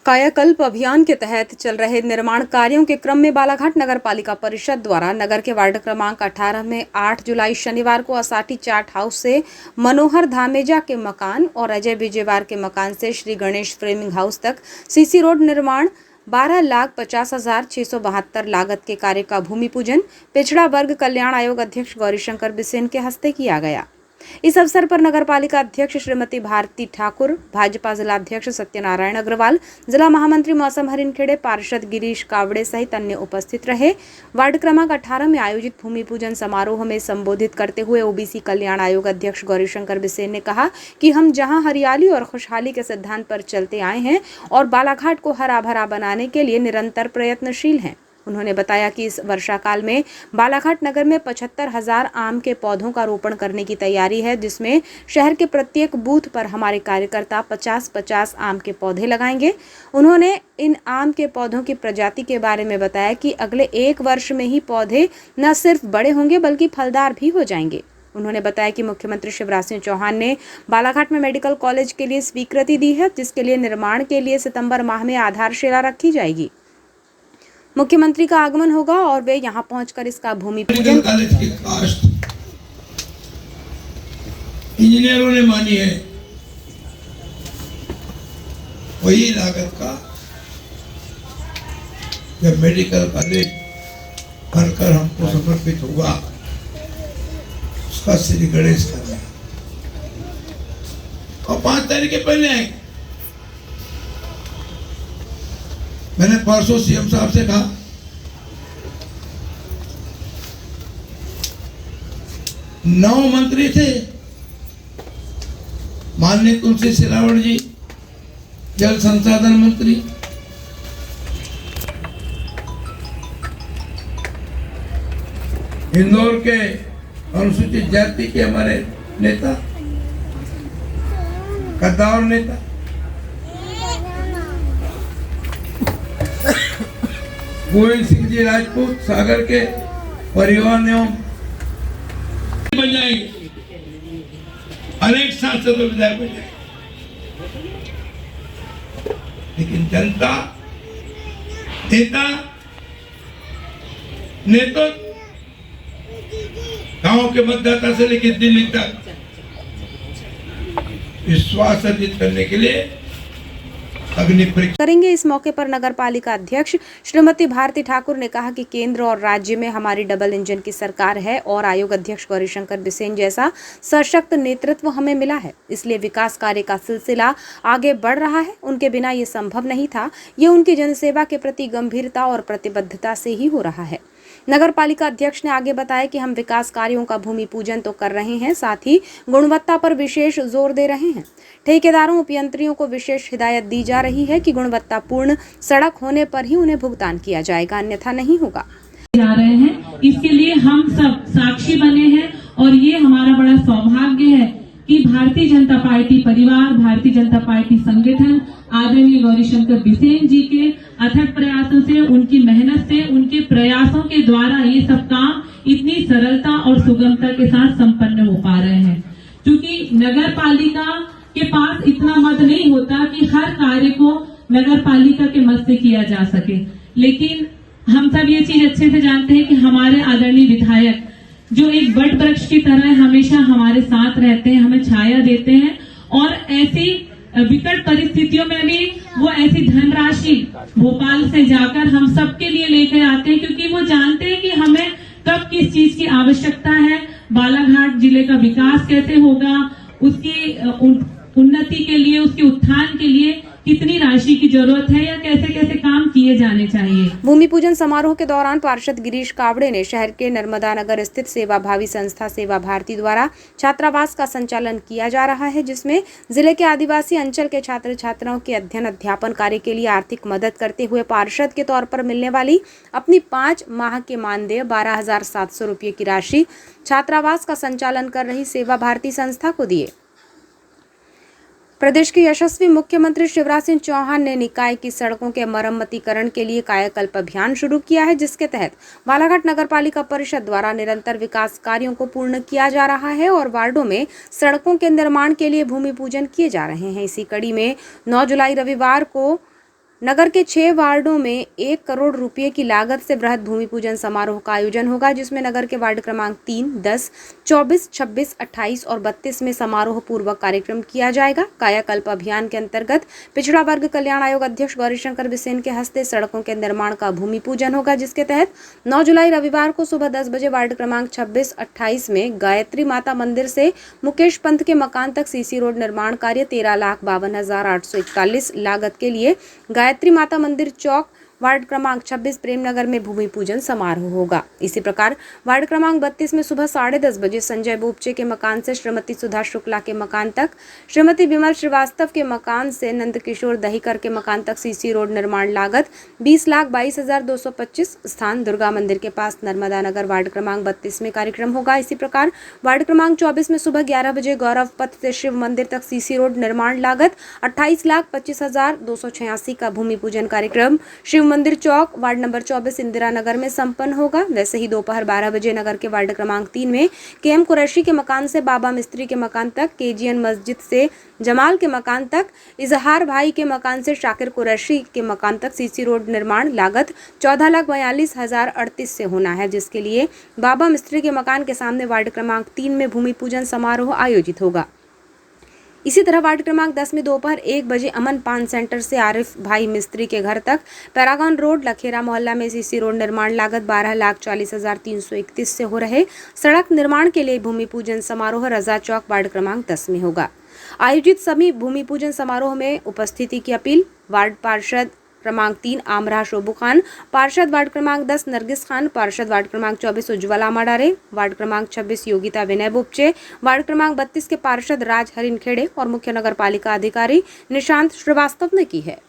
कायाकल्प अभियान के तहत चल रहे निर्माण कार्यों के क्रम में बालाघाट नगर पालिका परिषद द्वारा नगर के वार्ड क्रमांक 18 में 8 जुलाई शनिवार को असाटी चाट हाउस से मनोहर धामेजा के मकान और अजय बिजेवार के मकान से श्री गणेश फ्रेमिंग हाउस तक सीसी रोड निर्माण 12,50,672 लागत के कार्य का भूमि पूजन पिछड़ा वर्ग कल्याण आयोग अध्यक्ष गौरीशंकर बिसेन के हस्ते किया गया। इस अवसर पर नगर पालिका अध्यक्ष श्रीमती भारती ठाकुर, भाजपा जिलाध्यक्ष सत्यनारायण अग्रवाल, जिला महामंत्री मौसम हरिनखेड़े, पार्षद गिरीश कावड़े सहित अन्य उपस्थित रहे। वार्ड क्रमांक 18 में आयोजित भूमि पूजन समारोह में संबोधित करते हुए ओबीसी कल्याण आयोग अध्यक्ष गौरीशंकर बिसेन ने कहा कि हम जहां हरियाली और खुशहाली के सिद्धांत पर चलते आए हैं और बालाघाट को हरा भरा बनाने के लिए निरंतर प्रयत्नशील हैं। उन्होंने बताया कि इस वर्षाकाल में बालाघाट नगर में 75,000 आम के पौधों का रोपण करने की तैयारी है, जिसमें शहर के प्रत्येक बूथ पर हमारे कार्यकर्ता 50-50 आम के पौधे लगाएंगे। उन्होंने इन आम के पौधों की प्रजाति के बारे में बताया कि अगले 1 वर्ष में ही पौधे न सिर्फ बड़े होंगे बल्कि फलदार भी हो जाएंगे। उन्होंने बताया कि मुख्यमंत्री शिवराज सिंह चौहान ने बालाघाट में मेडिकल कॉलेज के लिए स्वीकृति दी है, जिसके लिए निर्माण के लिए सितंबर माह में आधारशिला रखी जाएगी। मुख्यमंत्री का आगमन होगा और वे यहां पहुंचकर इसका भूमि पूजन कॉलेज की कास्ट इंजीनियरों ने मानी है, वही लागत का जब मेडिकल कॉलेज बनकर हमको समर्पित हुआ, उसका श्री गणेश करना और 5 तारीख के पहले आएंगे। मैंने परसों सीएम साहब से कहा, नौ मंत्री थे, माननीय तुलसी सिलावट जी जल संसाधन मंत्री, इंदौर के अनुसूचित जाति के हमारे नेता, कद्दावर नेता, गोविंद सिंह जी राजपूत सागर के परिवहन एवं बन जाएंगे, अनेक सांसद विधायक बन जाएंगे, लेकिन जनता नेतृत्व गांव के मतदाता से लेकर दिल्ली तक विश्वास अर्जित करने के लिए करेंगे। इस मौके पर नगर पालिका अध्यक्ष श्रीमती भारती ठाकुर ने कहा कि केंद्र और राज्य में हमारी डबल इंजन की सरकार है और आयोग अध्यक्ष गौरीशंकर बिसेन जैसा सशक्त नेतृत्व हमें मिला है, इसलिए विकास कार्य का सिलसिला आगे बढ़ रहा है। उनके बिना ये संभव नहीं था। ये उनकी जनसेवा के प्रति गंभीरता और प्रतिबद्धता से ही हो रहा है। नगर पालिका अध्यक्ष ने आगे बताया कि हम विकास कार्यों का भूमि पूजन तो कर रहे हैं, साथ ही गुणवत्ता पर विशेष जोर दे रहे हैं। ठेकेदारों अभियंत्रियों को विशेष हिदायत दी जा रही है कि गुणवत्तापूर्ण सड़क होने पर ही उन्हें भुगतान किया जाएगा, अन्यथा नहीं होगा। जा रहे हैं, इसके लिए हम सब साक्षी बने हैं और ये हमारा बड़ा सौभाग्य है कि भारतीय जनता पार्टी परिवार, भारतीय जनता पार्टी संगठन आदरणीय गौरीशंकर बिसेन जी के अथक प्रयासों से, उनकी मेहनत से, उनके प्रयासों के द्वारा ये सब काम इतनी सरलता और सुगमता के साथ संपन्न हो पा रहे हैं। क्योंकि नगर पालिका के पास इतना मद नहीं होता कि हर कार्य को नगर पालिका के मद से किया जा सके, लेकिन हम सब ये चीज अच्छे से जानते हैं कि हमारे आदरणीय विधायक जो एक वट वृक्ष की तरह हमेशा हमारे साथ रहते हैं, हमें छाया देते हैं और ऐसी विकट परिस्थितियों में भी वो ऐसी धनराशि भोपाल से जाकर हम सबके लिए लेकर आते हैं, क्योंकि वो जानते हैं कि हमें कब किस चीज की आवश्यकता है, बालाघाट जिले का विकास कैसे होगा, उसकी उन्नति के लिए, उसके उत्थान के लिए कितनी राशि की जरूरत है या कैसे कैसे काम किए जाने चाहिए। भूमि पूजन समारोह के दौरान पार्षद गिरीश कावड़े ने शहर के नर्मदा नगर स्थित सेवाभावी संस्था सेवा भारती द्वारा छात्रावास का संचालन किया जा रहा है, जिसमें जिले के आदिवासी अंचल के छात्र छात्राओं के अध्ययन अध्यापन कार्य के लिए आर्थिक मदद करते हुए पार्षद के तौर पर मिलने वाली अपनी 5 माह के मानदेय 12,700 रुपये की राशि छात्रावास का संचालन कर रही सेवा भारती संस्था को दिए। प्रदेश के यशस्वी मुख्यमंत्री शिवराज सिंह चौहान ने निकाय की सड़कों के मरम्मतीकरण के लिए कायाकल्प अभियान शुरू किया है, जिसके तहत बालाघाट नगर पालिका परिषद द्वारा निरंतर विकास कार्यों को पूर्ण किया जा रहा है और वार्डों में सड़कों के निर्माण के लिए भूमि पूजन किए जा रहे हैं। इसी कड़ी में 9 जुलाई रविवार को नगर के 6 वार्डों में 1 करोड़ रुपए की लागत से बृहद भूमि पूजन समारोह का आयोजन होगा, जिसमें नगर के वार्ड क्रमांक 3, 10, 24, 26, 28 और 32 में समारोह पूर्वक कार्यक्रम किया जाएगा। कायाकल्प अभियान के अंतर्गत पिछड़ा वर्ग कल्याण आयोग अध्यक्ष गौरीशंकर बिसेन के हस्ते सड़कों के निर्माण का भूमि पूजन होगा, जिसके तहत 9 जुलाई रविवार को सुबह 10 बजे वार्ड क्रमांक 26, 28 में गायत्री माता मंदिर से मुकेश पंत के मकान तक सीसी रोड निर्माण कार्य 13,52,841 लागत के लिए गायत्री माता मंदिर चौक वार्ड क्रमांक 26 प्रेमनगर में भूमि पूजन समारोह होगा। इसी प्रकार वार्ड क्रमांक 32 में सुबह 10:30 बजे संजय बोपचे के मकान से श्रीमती सुधा शुक्ला के मकान तक, श्रीमती विमल श्रीवास्तव के मकान से नंदकिशोर दहीकर के मकान तक सीसी रोड निर्माण लागत 20,22,225 स्थान दुर्गा मंदिर के पास नर्मदा नगर वार्ड क्रमांक 32 में कार्यक्रम होगा। इसी प्रकार वार्ड क्रमांक 24 में सुबह 11 बजे गौरव पथ से शिव मंदिर तक सीसी रोड निर्माण लागत 28,25,286 का भूमि पूजन कार्यक्रम शिव मंदिर चौक वार्ड नंबर 24 इंदिरा नगर में संपन्न होगा। वैसे ही दोपहर 12 बजे नगर के वार्ड क्रमांक 3 में केएम कुरैशी के मकान से बाबा मिस्त्री के मकान तक, केजीएन मस्जिद से जमाल के मकान तक, इजहार भाई के मकान से शाकिर कुरैशी के मकान तक सीसी रोड निर्माण लागत 14,42,038 से होना है, जिसके लिए बाबा मिस्त्री के मकान के सामने वार्ड क्रमांक 3 में भूमि पूजन समारोह आयोजित होगा। इसी तरह वार्ड क्रमांक 10 में दोपहर 1 बजे अमन पान सेंटर से आरिफ भाई मिस्त्री के घर तक, पैरागॉन रोड लखेरा मोहल्ला में सीसी रोड निर्माण लागत 12,40,331 से हो रहे सड़क निर्माण के लिए भूमि पूजन समारोह रजा चौक वार्ड क्रमांक 10 में होगा। आयोजित सभी भूमि पूजन समारोह में उपस्थिति की अपील वार्ड पार्षद क्रमांक 3 आमरा शोभू खान, पार्षद वार्ड क्रमांक 10 नरगिस खान, पार्षद वार्ड क्रमांक 24 उज्ज्वला माडारे, वार्ड क्रमांक 26 योगिता विनय बोपचे, वार्ड क्रमांक 32 के पार्षद राज हरिन खेड़े और मुख्य नगर पालिका अधिकारी निशांत श्रीवास्तव ने की है।